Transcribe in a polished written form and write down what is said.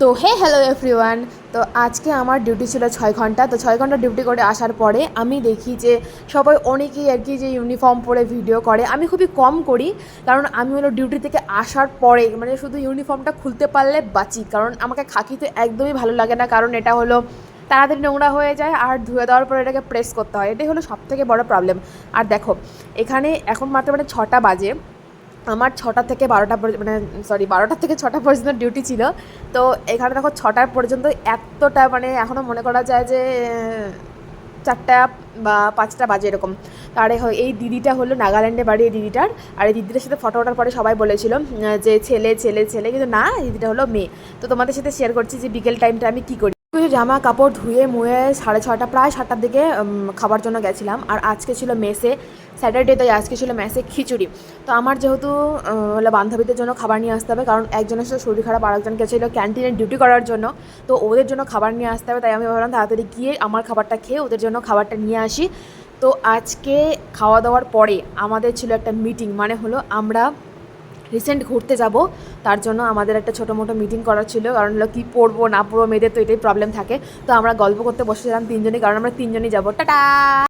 তো hello everyone. তো আজকে আমার ডিউটি ছিল 6 ঘন্টা। তো 6 ঘন্টা ডিউটি করে আসার পরে আমি দেখি যে সবাই অনেকেই আর কি যে ইউনিফর্ম পরে ভিডিও করে। আমি খুবই কম করি, কারণ আমি হলো ডিউটি থেকে আসার পরে মানে শুধু ইউনিফর্মটা খুলতে পারলে বাঁচি, কারণ আমাকে খাকি তো একদমই ভালো লাগে না, কারণ এটা হলো তাড়াতাড়ি নোংরা হয়ে যায় আর ধুয়ে দেওয়ার পরে এটাকে প্রেস করতে হয়, এটাই হলো সবথেকে বড় প্রবলেম। আর দেখো এখানে এখন মাত্র মানে 6টা বাজে, আমার 6টা থেকে 12টা মানে সরি 12টা থেকে 6টা পর্যন্ত ডিউটি ছিল। তো এখানে দেখো 6টা পর্যন্ত এতটা মানে এখনও মনে করা যায় যে 4টা বা 5টা বাজে এরকম। তারে এই দিদিটা হলো নাগাল্যান্ডে বাড়ি, এই দিদিটার। আর এই দিদিটার সাথে ফটো ওঠার পরে সবাই বলেছিল যে ছেলে ছেলে ছেলে, কিন্তু না, এই দিদিটা হলো মেয়ে। তো তোমাদের সাথে শেয়ার করছি যে বিকেল টাইমটা আমি কী করি। জামা কাপড় ধুয়ে মুয়ে 6:30 প্রায় 7টার দিকে খাবার জন্য গেছিলাম। আর আজকে ছিল মেসে স্যাটারডে, তাই আজকে ছিল মেসে খিচুড়ি। তো আমার যেহেতু হলো বান্ধবীদের জন্য খাবার নিয়ে আসতে হবে, কারণ একজনের সাথে শরীর খারাপ, আর একজন গেছিলো ক্যান্টিনে ডিউটি করার জন্য। তো ওদের জন্য খাবার নিয়ে আসতে হবে, তাই আমি ভাবলাম তাড়াতাড়ি গিয়ে আমার খাবারটা খেয়ে ওদের জন্য খাবারটা নিয়ে আসি। তো আজকে খাওয়া দাওয়ার পরে আমাদের ছিল একটা মিটিং, মানে হলো আমরা রিসেন্ট ঘুরতে যাব, তার জন্য আমাদের একটা ছোটো মোটো মিটিং করার ছিল। কারণ হলো কী পড়বো না পড়বো, মেয়েদের তো এটাই প্রবলেম থাকে। তো আমরা গল্প করতে বসেছিলাম তিনজনই, কারণ আমরা তিনজনই যাবো। টাটা।